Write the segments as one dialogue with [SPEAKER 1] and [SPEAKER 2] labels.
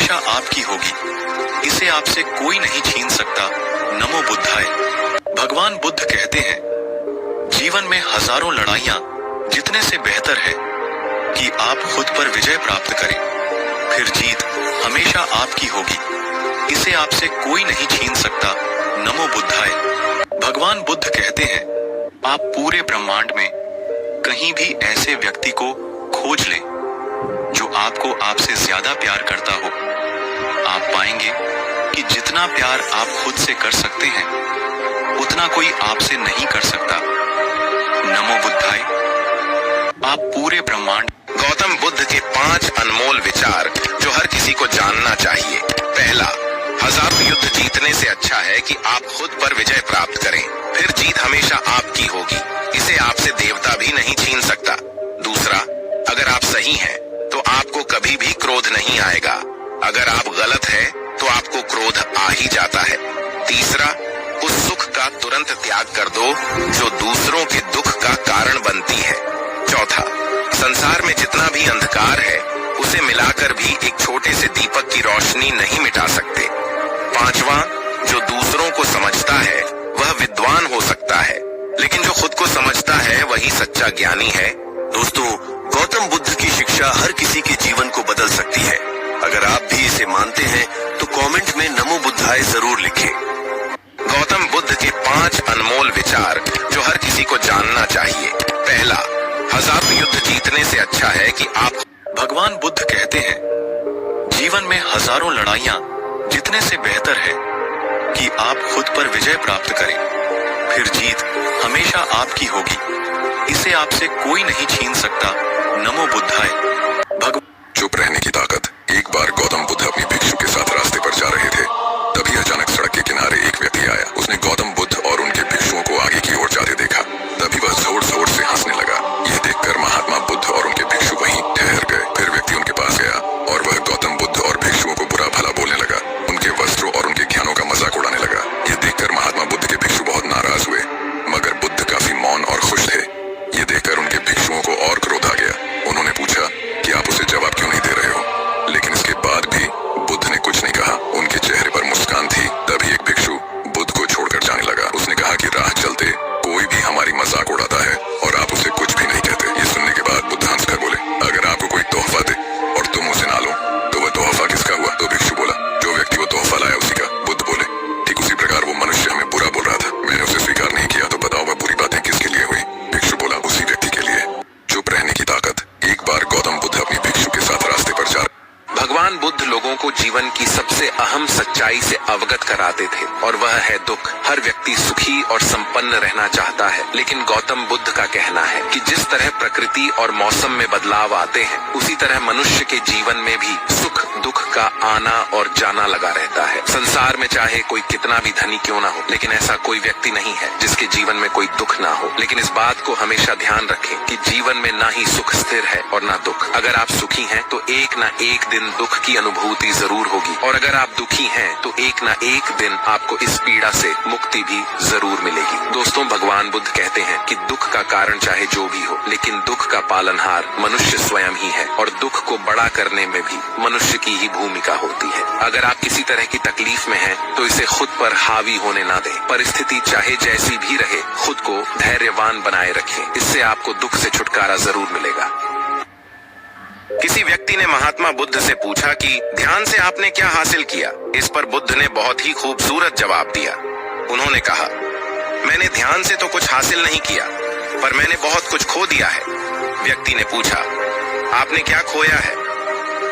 [SPEAKER 1] हमेशा आपकी होगी, इसे आपसे कोई नहीं छीन सकता। नमो बुद्धाय। भगवान बुद्ध कहते हैं, जीवन में हजारों लड़ाइयां जीतने से बेहतर है कि आप खुद पर विजय प्राप्त करें, फिर जीत हमेशा आपकी होगी, इसे आपसे कोई नहीं छीन सकता। नमो बुद्धाय। भगवान बुद्ध कहते हैं, आप पूरे ब्रह्मांड में कहीं भी ऐसे व्यक्ति को खोज लें जो आपको आपसे ज्यादा प्यार करता हो। आप पाएंगे कि जितना प्यार आप खुद से कर सकते हैं उतना कोई आपसे नहीं कर सकता। नमो बुद्धाय। आप पूरे ब्रह्मांड।
[SPEAKER 2] गौतम बुद्ध के 5 अनमोल विचार जो हर किसी को जानना चाहिए। पहला, हजारों युद्ध जीतने से अच्छा है कि आप खुद पर विजय प्राप्त करें, फिर जीत हमेशा आपकी होगी, इसे आपसे देवता भी नहीं छीन सकता। दूसरा, अगर आप सही हैं तो आपको कभी भी क्रोध नहीं आएगा, अगर आप गलत हैं तो आपको क्रोध आ ही जाता है। तीसरा, उस सुख का तुरंत त्याग कर दो जो दूसरों के दुख का कारण बनती है। चौथा, संसार में जितना भी अंधकार है उसे मिलाकर भी एक छोटे से दीपक की रोशनी नहीं मिटा सकते। पांचवा, जो दूसरों को समझता है वह विद्वान हो सकता है, लेकिन जो खुद को समझता है वही सच्चा ज्ञानी है।
[SPEAKER 3] दोस्तों, गौतम बुद्ध की शिक्षा हर किसी के जीवन को बदल सकती है। अगर आप भी इसे मानते हैं तो कमेंट में नमो बुद्धाय जरूर लिखें।
[SPEAKER 2] गौतम बुद्ध के 5 अनमोल विचार जो हर किसी को जानना चाहिए। पहला, हजारों युद्ध जीतने से अच्छा है कि आप।
[SPEAKER 1] भगवान बुद्ध कहते हैं, जीवन में हजारों लड़ाइयां जीतने से बेहतर है कि आप खुद पर विजय प्राप्त करें, फिर जीत हमेशा आपकी होगी, इसे आपसे कोई नहीं छीन सकता। नमो बुद्धाय।
[SPEAKER 4] चुप रहने की ताकत। एक बार गौतम बुद्ध अपनी भिक्षु के साथ रास्ते पर जा रहे थे, तभी अचानक सड़क के किनारे एक व्यक्ति आया। उसने गौतम बुद्ध और उनके भिक्षुओं को आगे की ओर जाते देखा, तभी वह जोर जोर से हंसने लगा। यह देखकर महात्मा बुद्ध और उनके भिक्षु वहीं ठहर गए। फिर व्यक्ति उनके पास गया और वह गौतम बुद्ध और भिक्षुओं को बुरा भला बोलने लगा, उनके वस्त्रों और उनके ज्ञानों का मजाक उड़ाने लगा। यह देखकर महात्मा बुद्ध के भिक्षु बहुत नाराज हुए, मगर बुद्ध काफी मौन और खुश थे। ये देखकर उनके भिक्षुओं को और क्रोध आ गया। उन्होंने पूछा कि आप उसे जवाब क्यों नहीं दे रहे हो, लेकिन इसके बाद भी बुद्ध ने कुछ नहीं कहा। उनके चेहरे पर मुस्कान थी। तभी एक भिक्षु बुद्ध को छोड़कर जाने लगा। उसने कहा कि राह चलते कोई भी हमारी मजाक उड़ाता है और आप उसे कुछ भी नहीं कहते। ये सुनने के बाद बुद्ध हंसकर बोले, अगर आपको कोई तोहफा दे और तुम उसे ना लो तो वह तोहफा किसका हुआ? तो भिक्षु बोला, जो व्यक्ति वो तोहफा लाया उसी का। बुद्ध बोले, ठीक उसी प्रकार वो मनुष्य हमें बुरा बोल रहा था, मैंने उसे स्वीकार नहीं किया, तो बताओ वह बुरी बातें किसके लिए हुई? भिक्षु बोला, उसी व्यक्ति के लिए। चुप रहने की ताकत। एक बार गौतम बुद्ध अपनी भिक्षु के साथ रास्ते पर जा।
[SPEAKER 2] भगवान बुद्ध लोगों को जीवन की सबसे अहम सच्चाई से अवगत कराते थे और वह है दुख। हर व्यक्ति सुखी और संपन्न रहना चाहता है, लेकिन गौतम बुद्ध का कहना है कि जिस तरह प्रकृति और मौसम में बदलाव आते हैं उसी तरह मनुष्य के जीवन में भी सुख दुख का आना और जाना लगा रहता है। संसार में चाहे कोई कितना भी धनी क्यों ना हो, लेकिन ऐसा कोई व्यक्ति नहीं है जिसके जीवन में कोई दुख ना हो। लेकिन इस बात को हमेशा ध्यान रखें कि जीवन में ना ही सुख स्थिर है और ना दुख। अगर आप सुखी हैं तो एक ना एक दिन दुख की अनुभूति जरूर होगी, और अगर आप दुखी हैं तो एक ना एक दिन आपको इस पीड़ा से मुक्ति भी जरूर मिलेगी। दोस्तों, भगवान बुद्ध कहते हैं कि दुख का कारण चाहे जो भी हो, लेकिन दुख का पालनहार मनुष्य स्वयं ही है, और दुख को बड़ा करने में भी मनुष्य की ही भूमिका होती है। अगर आप किसी तरह की तकलीफ में हैं तो इसे खुद पर हावी होने ना दें। परिस्थिति चाहे जैसी भी रहे, खुद को धैर्यवान बनाए रखें, इससे आपको दुख से छुटकारा जरूर मिलेगा। किसी व्यक्ति ने महात्मा बुद्ध से पूछा कि ध्यान से आपने क्या हासिल किया? इस पर बुद्ध ने बहुत ही खूबसूरत जवाब दिया। उन्होंने कहा, मैंने ध्यान से तो कुछ हासिल नहीं किया, पर मैंने बहुत कुछ खो दिया है। व्यक्ति ने पूछा, आपने क्या खोया है?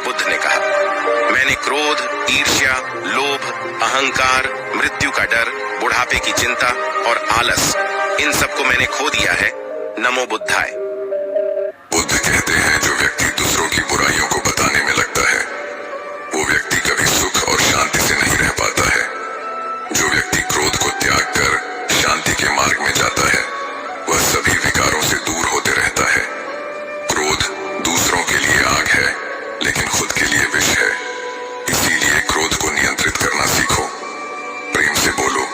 [SPEAKER 2] बुद्ध ने कहा, मैंने क्रोध, ईर्ष्या, लोभ, अहंकार, मृत्यु का डर, बुढ़ापे की चिंता और आलस, इन सबको मैंने खो दिया है। नमो बुद्धाय।
[SPEAKER 4] बुद्ध कहते हैं, जो व्यक्ति दूसरों की बुराइयों को बताने में लगता है वो व्यक्ति कभी सुख और शांति से नहीं रह पाता है। जो व्यक्ति क्रोध को त्याग कर शांति के मार्ग में जाता है वह सभी विकारों से दूर होते रहता है। क्रोध दूसरों के लिए आग है, लेकिन खुद के लिए विष है। इसीलिए क्रोध को नियंत्रित करना सीखो। प्रेम से बोलो,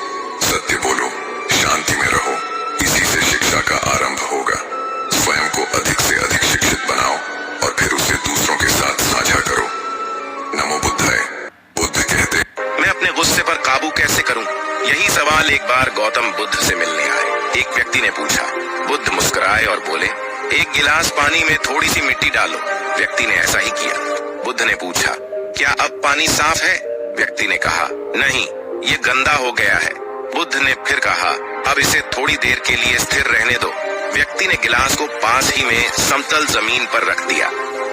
[SPEAKER 4] सत्य बोलो, शांति में रहो। इसी से शिक्षा का आरंभ होगा।
[SPEAKER 2] गौतम बुद्ध से मिलने आए। एक व्यक्ति ने पूछा। बुद्ध मुस्कुराए और बोले, एक गिलास पानी में थोड़ी सी मिट्टी डालो। व्यक्ति ने ऐसा ही किया। बुद्ध ने पूछा, क्या अब पानी साफ है? व्यक्ति ने कहा, नहीं, ये गंदा हो गया है। बुद्ध ने फिर कहा, अब इसे थोड़ी देर के लिए स्थिर रहने दो। व्यक्ति ने गिलास को पास ही में समतल जमीन पर रख दिया।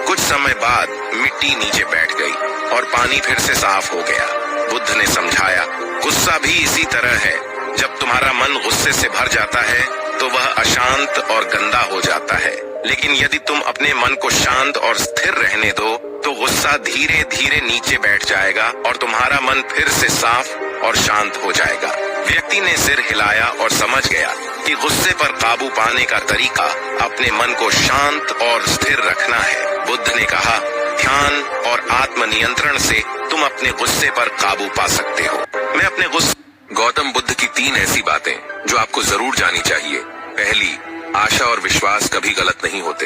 [SPEAKER 2] कुछ समय बाद मिट्टी नीचे बैठ गई और पानी फिर से साफ हो गया। बुद्ध ने समझाया, गुस्सा भी इसी तरह है। जब तुम्हारा मन गुस्से से भर जाता है तो वह अशांत और गंदा हो जाता है, लेकिन यदि तुम अपने मन को शांत और स्थिर रहने दो तो गुस्सा धीरे धीरे नीचे बैठ जाएगा और तुम्हारा मन फिर से साफ और शांत हो जाएगा। व्यक्ति ने सिर हिलाया और समझ गया कि गुस्से पर काबू पाने का तरीका अपने मन को शांत और स्थिर रखना है। बुद्ध ने कहा, ध्यान और आत्मनियंत्रण से तुम अपने गुस्से पर काबू पा सकते हो। मैं अपने गुस्से
[SPEAKER 4] गौतम बुद्ध की 3 ऐसी बातें जो आपको जरूर जानी चाहिए। पहली, आशा और विश्वास कभी गलत नहीं होते,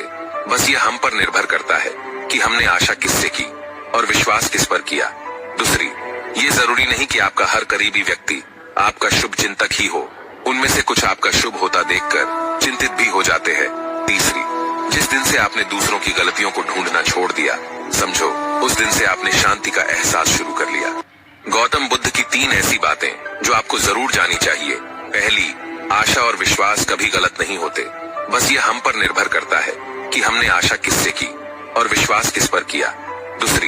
[SPEAKER 4] बस ये हम पर निर्भर करता है कि हमने आशा किससे की और विश्वास किस पर किया। दूसरी, ये जरूरी नहीं कि आपका हर करीबी व्यक्ति आपका शुभ चिंतक ही हो, उनमें से कुछ आपका शुभ होता देखकर चिंतित भी हो जाते हैं। तीसरी, जिस दिन से आपने दूसरों की गलतियों को ढूंढना छोड़ दिया, समझो उस दिन से आपने शांति का एहसास शुरू कर लिया। गौतम बुद्ध की 3 ऐसी बातें जो आपको जरूर जानी चाहिए। पहली, आशा और विश्वास कभी गलत नहीं होते, बस ये हम पर निर्भर करता है कि हमने आशा किससे की और विश्वास किस पर किया। दूसरी,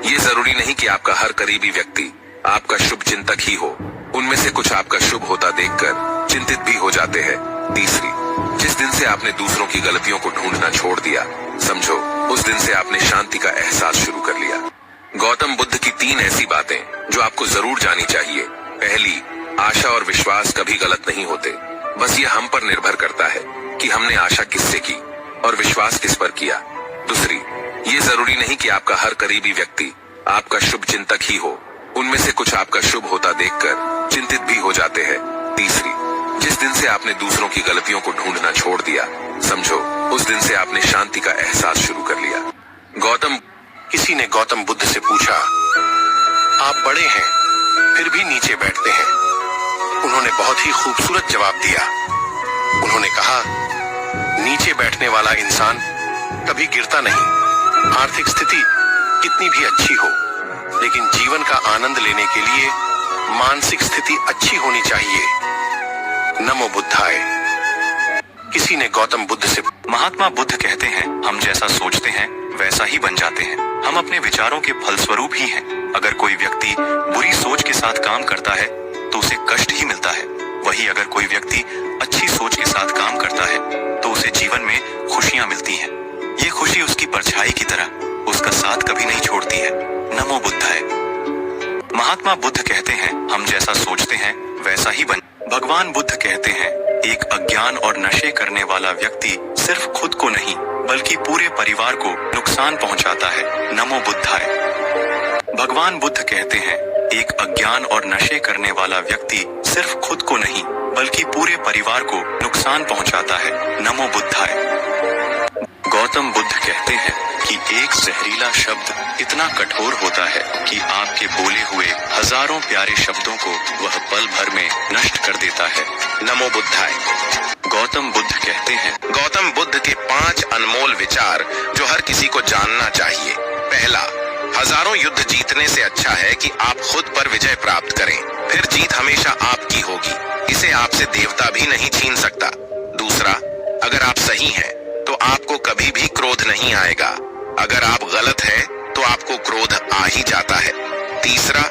[SPEAKER 4] ये जरूरी नहीं कि आपका हर करीबी व्यक्ति आपका शुभ चिंतक ही हो, उनमें से कुछ आपका शुभ होता देखकर चिंतित भी हो जाते हैं। तीसरी, जिस दिन से आपने दूसरों की गलतियों को ढूंढना छोड़ दिया, समझो उस दिन से आपने शांति का एहसास शुरू कर लिया। गौतम बुद्ध की 3 ऐसी बातें जो आपको जरूर जानी चाहिए। पहली, आशा और विश्वास कभी गलत नहीं होते, बस ये हम पर निर्भर करता है कि हमने आशा किससे की और विश्वास किस पर किया। दूसरी, ये जरूरी नहीं कि आपका हर करीबी व्यक्ति आपका शुभ चिंतक ही हो, उनमें से कुछ आपका शुभ होता देखकर चिंतित भी हो जाते हैं। तीसरी, जिस दिन से आपने दूसरों की गलतियों को ढूंढना छोड़ दिया, समझो उस दिन से आपने शांति का एहसास शुरू कर लिया।
[SPEAKER 3] किसी ने गौतम बुद्ध से पूछा, आप बड़े हैं फिर भी नीचे बैठते हैं। उन्होंने बहुत ही खूबसूरत जवाब दिया। उन्होंने कहा, नीचे बैठने वाला इंसान कभी गिरता नहीं। आर्थिक स्थिति कितनी भी अच्छी हो, लेकिन जीवन का आनंद लेने के लिए मानसिक स्थिति अच्छी होनी चाहिए। नमो बुद्धाय। किसी ने गौतम बुद्ध से
[SPEAKER 1] महात्मा बुद्ध कहते हैं, हम जैसा सोचते हैं वैसा ही बन जाते हैं। हम अपने विचारों के फलस्वरूप ही हैं। अगर कोई व्यक्ति बुरी सोच के साथ काम करता है तो उसे कष्ट ही मिलता है। वही अगर कोई व्यक्ति अच्छी सोच के साथ काम करता है तो उसे जीवन में खुशियां मिलती हैं। ये खुशी उसकी परछाई की तरह उसका साथ कभी नहीं छोड़ती है। नमो बुद्धाय। महात्मा बुद्ध कहते हैं, हम जैसा सोचते हैं वैसा ही बन। भगवान बुद्ध कहते हैं, एक अज्ञान और नशे करने वाला व्यक्ति सिर्फ खुद को नहीं बल्कि पूरे परिवार को नुकसान पहुंचाता है। नमो बुद्धाय। भगवान बुद्ध कहते हैं, एक अज्ञान और नशे करने वाला व्यक्ति सिर्फ खुद को नहीं बल्कि पूरे परिवार को नुकसान पहुंचाता है। नमो बुद्धाय। गौतम बुद्ध कहते हैं कि एक जहरीला शब्द इतना कठोर होता है कि आपके बोले हुए हजारों प्यारे शब्दों को वह पल भर में नष्ट कर देता है।
[SPEAKER 2] नमो बुद्धाय।
[SPEAKER 1] गौतम बुद्ध कहते हैं,
[SPEAKER 2] गौतम बुद्ध के 5 अनमोल विचार जो हर किसी को जानना चाहिए। पहला, हजारों युद्ध जीतने से अच्छा है कि आप खुद पर विजय प्राप्त करें, फिर जीत हमेशा आपकी होगी। इसे आपसे देवता भी नहीं छीन सकता। दूसरा, अगर आप सही हैं तो आपको कभी भी क्रोध नहीं आएगा। अगर आप गलत हैं तो आपको क्रोध आ ही जाता है। तीसरा,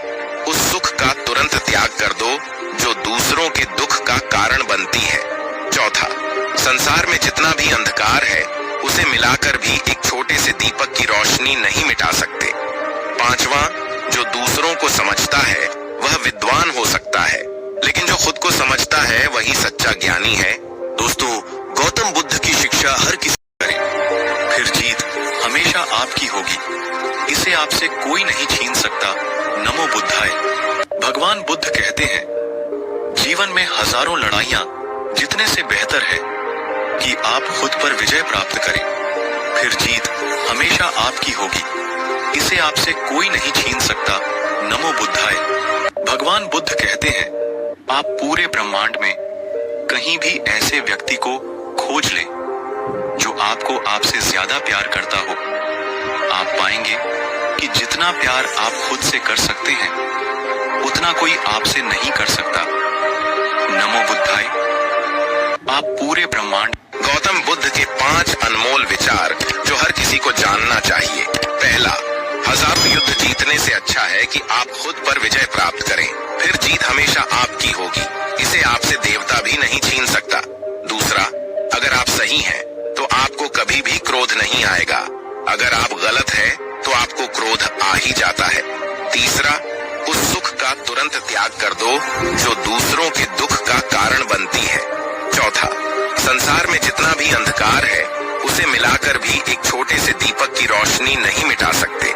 [SPEAKER 2] उस सुख का तुरंत त्याग कर दो जो दूसरों के दुख का कारण बनती है। चौथा, संसार में जितना भी अंधकार है उसे मिलाकर भी एक छोटे से दीपक की रोशनी नहीं मिटा सकते। पांचवा, जो दूसरों को समझता है वह विद्वान हो सकता है, लेकिन जो खुद को समझता है वही सच्चा ज्ञानी है।
[SPEAKER 3] दोस्तों, गौतम बुद्ध की शिक्षा हर किसी
[SPEAKER 1] करें, फिर जीत हमेशा आपकी होगी। इसे आपसे कोई नहीं छीन सकता। नमो बुद्धाय। भगवान बुद्ध कहते हैं, जीवन में हजारों लड़ाइयां जितने से बेहतर है कि आप खुद पर विजय प्राप्त करें, फिर जीत हमेशा आपकी होगी। इसे आपसे कोई नहीं छीन सकता। नमो बुद्धाय। भगवान बुद्ध कहते हैं, आप पूरे ब्रह्मांड में कहीं भी ऐसे व्यक्ति को खोज लें जो आपको आपसे ज्यादा प्यार करता हो, आप पाएंगे कि जितना प्यार आप खुद से कर सकते हैं उतना कोई आपसे नहीं कर सकता। नमो बुद्धाय। आप पूरे ब्रह्मांड।
[SPEAKER 3] गौतम बुद्ध के 5 अनमोल विचार जो हर किसी को जानना चाहिए। पहला, हजारों युद्ध जीतने से अच्छा है कि आप खुद पर विजय प्राप्त करें, फिर जीत हमेशा आपकी होगी, इसे आपसे देवता भी नहीं छीन सकता। दूसरा, अगर आप सही हैं तो आपको कभी भी क्रोध नहीं आएगा, अगर आप गलत हैं तो आपको क्रोध आ ही जाता है। तीसरा, उस सुख का तुरंत त्याग कर दो जो दूसरों के दुख का कारण बनती है। चौथा, संसार में जितना भी अंधकार है उसे मिलाकर भी एक छोटे से दीपक की रोशनी नहीं मिटा सकते।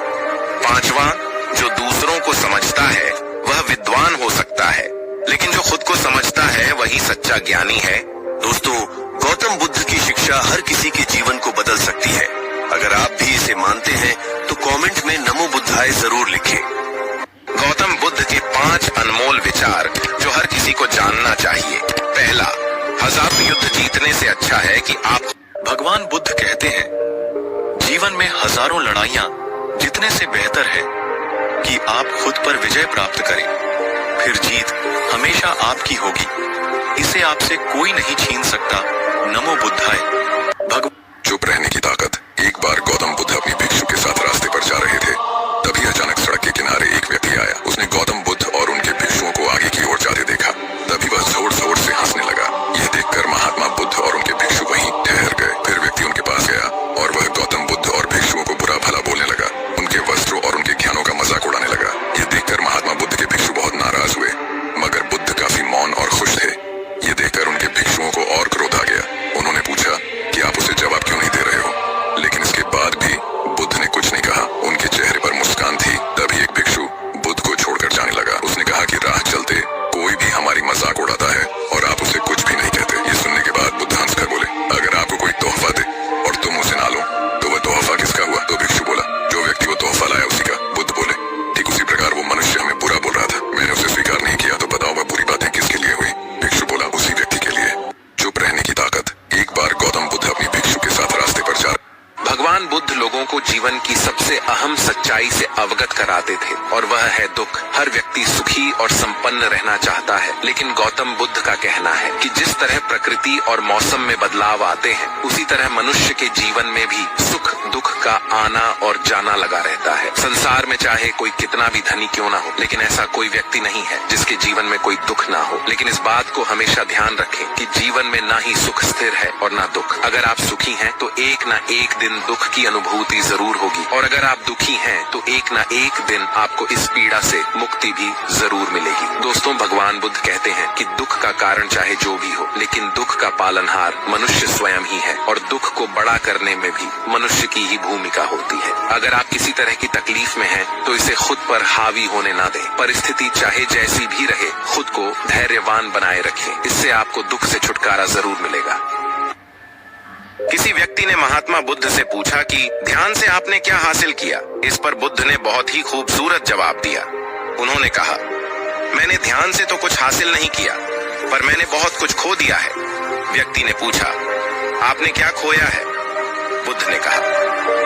[SPEAKER 3] पांचवा, जो दूसरों को समझता है वह विद्वान हो सकता है, लेकिन जो खुद को समझता है वही सच्चा ज्ञानी है।
[SPEAKER 5] दोस्तों, गौतम बुद्ध की शिक्षा हर किसी के जीवन को बदल सकती है। अगर आप भी इसे मानते हैं तो कमेंट में नमो बुद्धाय जरूर लिखें।
[SPEAKER 3] गौतम बुद्ध के 5 अनमोल विचार जो हर किसी को जानना चाहिए। पहला, हजारों युद्ध जीतने से अच्छा है कि आप।
[SPEAKER 1] भगवान बुद्ध कहते हैं, जीवन में हजारों लड़ाइयां जीतने से बेहतर है कि आप खुद पर विजय प्राप्त करें, फिर जीत हमेशा आपकी होगी, इसे आपसे कोई नहीं छीन सकता। नमो बुद्धाय।
[SPEAKER 4] चुप रहने की ताकत। एक बार गौतम बुद्ध अपनी भिक्षु के साथ रास्ते पर जा रहे थे, तभी अचानक सड़क के किनारे एक व्यक्ति आया। उसने गौतम बुद्ध और उनके भिक्षुओं को आगे की ओर जाते देखा, तभी वह जोर जोर से हंसने लगा। यह देखकर महात्मा बुद्ध और उनके भिक्षु वहीं ठहर गए। फिर व्यक्ति उनके पास गया और वह गौतम बुद्ध और भिक्षुओं को बुरा भला बोलने लगा, उनके वस्त्रों और उनके ज्ञानों का मजाक उड़ाने लगा। यह देखकर महात्मा बुद्ध के भिक्षु बहुत नाराज हुए, मगर बुद्ध काफी मौन और खुश थे। यह देखकर उनके भिक्षुओं को और क्रोध आ गया। उन्होंने पूछा कि आप उसे जवाब क्यों नहीं दे रहे हो, लेकिन इसके बाद भी बुद्ध ने कुछ नहीं कहा। उनके चेहरे पर मुस्कान थी। तभी एक भिक्षु बुद्ध को छोड़कर जाने लगा। उसने कहा कि राह चलते कोई भी हमारी मजाक उड़ाता है और आप उसे कुछ भी नहीं कहते। ये सुनने के बाद बुद्ध हंसकर बोले, अगर आपको कोई तोहफा दे और तुम उसे ना लो तो वह तोहफा किसका हुआ? तो भिक्षु बोला, जो व्यक्ति वो तोहफा लाया उसी का। बुद्ध बोले, ठीक उसी प्रकार वो मनुष्य हमें बुरा बोल रहा था, मैंने उसे स्वीकार नहीं किया, तो बताओ वह बुरी बातें किसके लिए हुई? भिक्षु बोला, उसी व्यक्ति के लिए। चुप रहने की ताकत। एक बार गौतम बुद्ध अपनी भिक्षु के साथ रास्ते पर जा।
[SPEAKER 2] भगवान बुद्ध लोगों को जीवन की सबसे अहम सच्चाई से अवगत कराते थे, और वह है दुख। हर व्यक्ति सुखी और संपन्न रहना चाहता है, लेकिन गौतम बुद्ध का कहना है कि जिस तरह प्रकृति और मौसम में बदलाव आते हैं, उसी तरह मनुष्य के जीवन में भी सुख दुख का आना और जाना लगा रहता है। संसार में चाहे कोई कितना भी धनी क्यों ना हो, लेकिन ऐसा कोई व्यक्ति नहीं है जिसके जीवन में कोई दुख ना हो। लेकिन इस बात को हमेशा ध्यान रखें कि जीवन में ना ही सुख स्थिर है और ना दुख। अगर आप सुखी हैं तो एक ना एक दिन दुख की अनुभूति जरूर होगी, और अगर आप दुखी हैं तो एक ना एक दिन आपको इस पीड़ा से मुक्ति भी जरूर मिलेगी। दोस्तों, भगवान बुद्ध कहते हैं कि दुख का कारण चाहे जो भी हो, लेकिन दुख का पालनहार मनुष्य स्वयं ही है, और दुख को बड़ा करने में भी मनुष्य की ही भूमिका होती है। अगर आप किसी तरह की तकलीफ में हैं तो इसे खुद पर हावी होने ना दें। परिस्थिति चाहे जैसी भी रहे, खुद को धैर्यवान बनाए रखें, इससे आपको दुख से छुटकारा जरूर मिलेगा।
[SPEAKER 3] किसी व्यक्ति ने महात्मा बुद्ध से पूछा कि ध्यान से आपने क्या हासिल किया? इस पर बुद्ध ने बहुत ही खूबसूरत जवाब दिया। उन्होंने कहा, मैंने ध्यान से तो कुछ हासिल नहीं किया, पर मैंने बहुत कुछ खो दिया है। व्यक्ति ने पूछा, आपने क्या खोया है? बुद्ध ने कहा,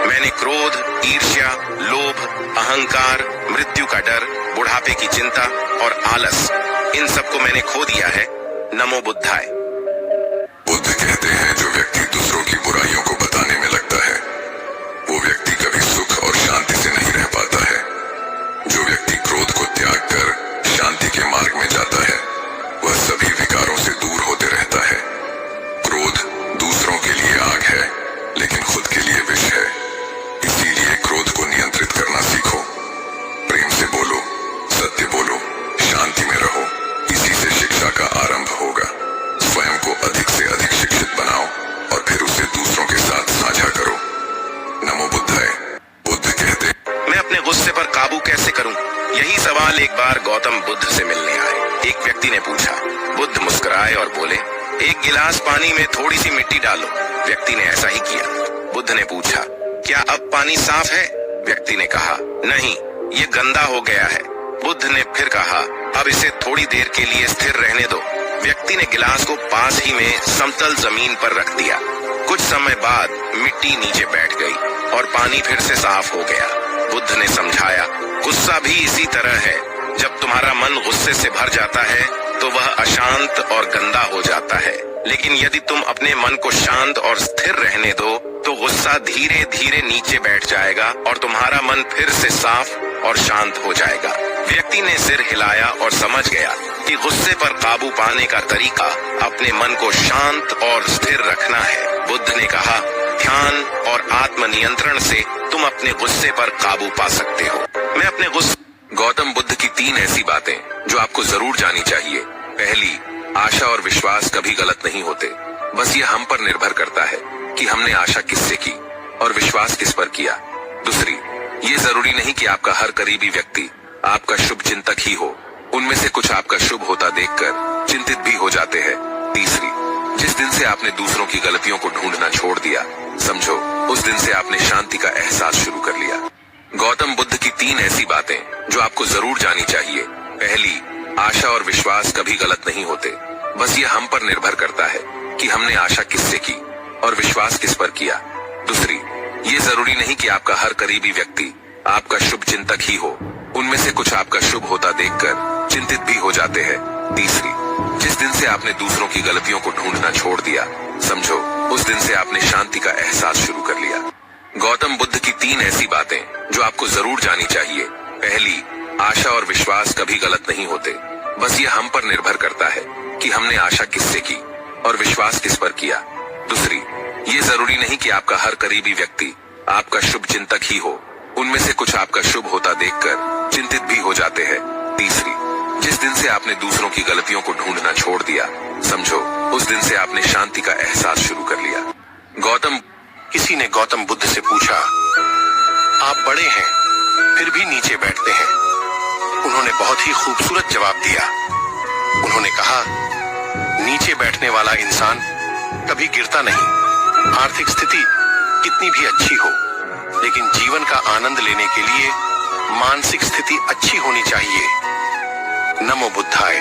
[SPEAKER 3] मैंने क्रोध, ईर्ष्या, लोभ, अहंकार, मृत्यु का डर, बुढ़ापे की चिंता और आलस, इन सबको मैंने खो दिया है। नमो बुद्धाय।
[SPEAKER 4] बुद्ध कहते हैं, जो व्यक्ति दूसरों की बुराइयों को बताने में लगता है, वो व्यक्ति कभी सुख और शांति से नहीं रह पाता है। जो व्यक्ति क्रोध को त्याग कर शांति के मार्ग में जाता है, वह सभी विकारों से दूर होते रहता है। क्रोध दूसरों के लिए आग है, लेकिन खुद के लिए विष है। इसीलिए क्रोध को नियंत्रित करना सीखो। प्रेम से बोलो, सत्य बोलो, शांति में रहो। इसी से शिक्षा का आरंभ होगा। स्वयं को अधिक से अधिक शिक्षित बनाओ और फिर उसे दूसरों के साथ साझा करो। नमो बुद्धाय। बुद्ध कहते,
[SPEAKER 3] मैं अपने गुस्से पर काबू कैसे करूं? यही सवाल एक बार गौतम बुद्ध से मिलने आए। एक व्यक्ति ने पूछा। बुद्ध मुस्कुराए और बोले, एक गिलास पानी में थोड़ी सी मिट्टी डालो। व्यक्ति ने ऐसा ही किया। बुद्ध ने पूछा, क्या अब पानी साफ है? व्यक्ति ने कहा, नहीं, ये गंदा हो गया है। बुद्ध ने फिर कहा,
[SPEAKER 2] अब इसे थोड़ी देर के लिए स्थिर रहने दो। व्यक्ति ने गिलास को पास ही में समतल जमीन पर रख दिया। कुछ समय बाद मिट्टी नीचे बैठ गई और पानी फिर से साफ हो गया। बुद्ध ने समझाया, गुस्सा भी इसी तरह है। जब तुम्हारा मन गुस्से से भर जाता है तो वह अशांत और गंदा हो जाता है, लेकिन यदि तुम अपने मन को शांत और स्थिर रहने दो तो गुस्सा धीरे धीरे नीचे बैठ जाएगा और तुम्हारा मन फिर से साफ और शांत हो जाएगा। व्यक्ति ने सिर हिलाया और समझ गया कि गुस्से पर काबू पाने का तरीका अपने मन को शांत और स्थिर रखना है। बुद्ध ने कहा, ध्यान और आत्मनियंत्रण से तुम अपने गुस्से पर काबू पा सकते हो। मैं अपने गुस्से
[SPEAKER 4] गौतम बुद्ध की 3 ऐसी बातें जो आपको जरूर जानी चाहिए। पहली, आशा और विश्वास कभी गलत नहीं होते, बस ये हम पर निर्भर करता है कि हमने आशा किससे की और विश्वास किस पर किया। दूसरी, ये जरूरी नहीं कि आपका हर करीबी व्यक्ति आपका शुभ चिंतक ही हो, उनमें से कुछ आपका शुभ होता देखकर चिंतित भी हो जाते हैं। तीसरी, जिस दिन से आपने दूसरों की गलतियों को ढूंढना छोड़ दिया, समझो उस दिन से आपने शांति का एहसास शुरू कर लिया। गौतम बुद्ध की 3 ऐसी बातें जो आपको जरूर जानी चाहिए। पहली, आशा और विश्वास कभी गलत नहीं होते, बस ये हम पर निर्भर करता है कि हमने आशा किससे की और विश्वास किस पर किया। दूसरी, ये जरूरी नहीं कि आपका हर करीबी व्यक्ति आपका शुभ चिंतक ही हो, उनमें से कुछ आपका शुभ होता देखकर चिंतित भी हो जाते हैं। तीसरी, जिस दिन से आपने दूसरों की गलतियों को ढूंढना छोड़ दिया, समझो उस दिन से आपने शांति का एहसास शुरू कर लिया। गौतम बुद्ध की 3 ऐसी बातें जो आपको जरूर जानी चाहिए। पहली, आशा और विश्वास कभी गलत नहीं होते, बस ये हम पर निर्भर करता है कि हमने आशा किससे की और विश्वास किस पर किया। दूसरी, ये जरूरी नहीं कि आपका हर करीबी व्यक्ति आपका शुभ चिंतक ही हो, उनमें से कुछ आपका शुभ होता देखकर चिंतित भी हो जाते हैं। तीसरी, जिस दिन से आपने दूसरों की गलतियों को ढूंढना छोड़ दिया, समझो उस दिन से आपने शांति का एहसास शुरू कर लिया। गौतम
[SPEAKER 3] किसी ने गौतम बुद्ध से पूछा, आप बड़े हैं फिर भी नीचे बैठते हैं। उन्होंने बहुत ही खूबसूरत जवाब दिया। उन्होंने कहा, नीचे बैठने वाला इंसान कभी गिरता नहीं। आर्थिक स्थिति कितनी भी अच्छी हो, लेकिन जीवन का आनंद लेने के लिए मानसिक स्थिति अच्छी होनी चाहिए। नमो बुद्धाय।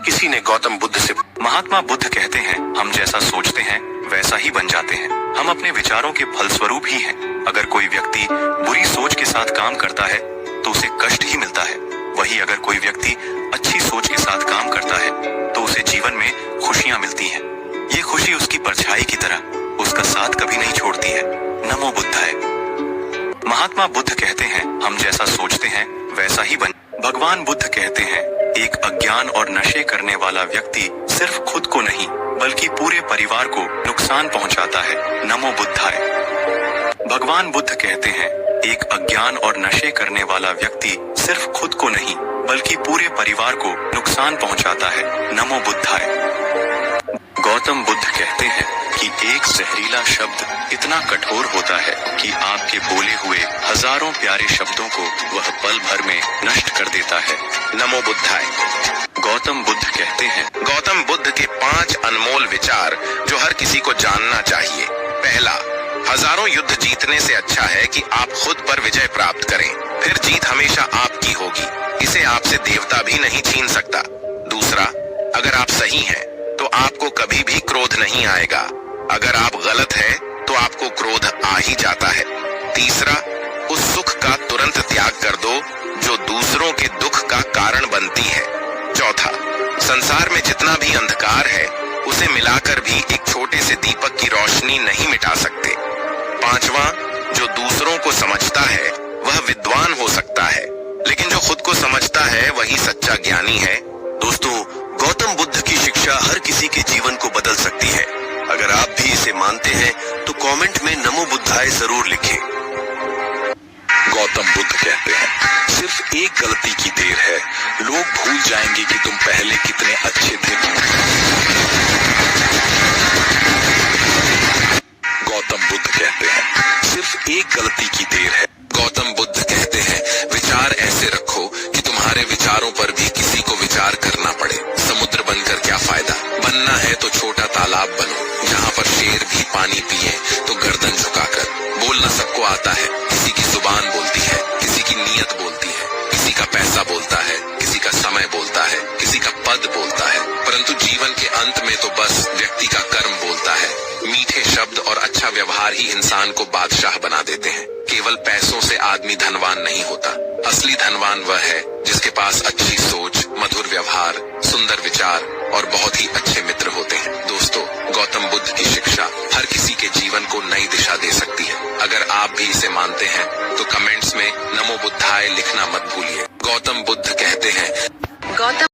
[SPEAKER 3] किसी ने गौतम बुद्ध से
[SPEAKER 1] महात्मा बुद्ध कहते हैं, हम जैसा सोचते हैं वैसा ही बन जाते हैं। हम अपने विचारों के फलस्वरूप ही हैं। अगर कोई व्यक्ति बुरी सोच के साथ काम करता है तो उसे कष्ट ही मिलता है। वही अगर कोई व्यक्ति अच्छी सोच के साथ काम करता है तो उसे जीवन में खुशियां मिलती हैं। ये खुशी उसकी परछाई की तरह उसका साथ कभी नहीं छोड़ती है। नमो बुद्धाय। महात्मा बुद्ध कहते हैं, हम जैसा सोचते हैं वैसा ही बन। भगवान बुद्ध कहते हैं, एक अज्ञान और नशे करने वाला व्यक्ति सिर्फ खुद को नहीं बल्कि पूरे परिवार को नुकसान पहुंचाता है। नमो बुद्धाय। भगवान बुद्ध कहते हैं, एक अज्ञान और नशे करने वाला व्यक्ति सिर्फ खुद को नहीं बल्कि पूरे परिवार को नुकसान पहुंचाता है। नमो बुद्धाय। गौतम बुद्ध कहते हैं कि एक जहरीला शब्द इतना कठोर होता है कि आपके बोले हुए हजारों प्यारे शब्दों को वह पल भर में नष्ट कर देता है।
[SPEAKER 2] नमो बुद्धाय।
[SPEAKER 1] गौतम बुद्ध कहते हैं,
[SPEAKER 2] गौतम बुद्ध के 5 अनमोल विचार जो हर किसी को जानना चाहिए। पहला, हजारों युद्ध जीतने से अच्छा है कि आप खुद पर विजय प्राप्त करें, फिर जीत हमेशा आपकी होगी। इसे आपसे देवता भी नहीं छीन सकता। दूसरा, अगर आप सही हैं तो आपको कभी भी क्रोध नहीं आएगा। अगर आप गलत हैं तो आपको क्रोध आ ही जाता है। तीसरा, उस सुख का तुरंत त्याग कर दो जो दूसरों के दुख का कारण बनती है। चौथा, संसार में जितना भी अंधकार है उसे मिलाकर भी एक छोटे से दीपक की रोशनी नहीं मिटा सकते। पांचवा, जो दूसरों को समझता है वह विद्वान हो सकता है, लेकिन जो खुद को समझता है वही सच्चा ज्ञानी है।
[SPEAKER 5] दोस्तों, गौतम बुद्ध की शिक्षा हर किसी के जीवन को बदल सकती है। अगर आप भी इसे मानते हैं तो कमेंट में नमो बुद्धाय जरूर लिखें।
[SPEAKER 4] गौतम बुद्ध कहते हैं, सिर्फ एक गलती की देर है, लोग भूल जाएंगे कि तुम पहले कितने अच्छे थे। गौतम बुद्ध कहते हैं, सिर्फ एक गलती की देर है। गौतम बुद्ध कहते हैं, विचार ऐसे रखो कि तुम्हारे विचारों पर भी किसी को विचार करना पड़े। समुद्र बनकर क्या फायदा, बनना है तो छोटा तालाब बनो, जहाँ पर शेर भी पानी पिए तो गर्दन झुकाकर। बोलना सबको आता है, किसी की जुबान बोलती है, किसी की नीयत बोलती है, किसी का पैसा बोलता है, किसी का
[SPEAKER 2] तो बस व्यक्ति का कर्म बोलता है। मीठे शब्द और अच्छा व्यवहार ही इंसान को बादशाह बना देते हैं। केवल पैसों से आदमी धनवान नहीं होता। असली धनवान वह है जिसके पास अच्छी सोच, मधुर व्यवहार, सुंदर विचार और बहुत ही अच्छे मित्र होते हैं। दोस्तों, गौतम बुद्ध की शिक्षा हर किसी के जीवन को नई दिशा दे सकती है। अगर आप भी इसे मानते हैं तो कमेंट्स में नमो बुद्धाय लिखना मत भूलिए। गौतम बुद्ध कहते हैं,
[SPEAKER 6] गौतम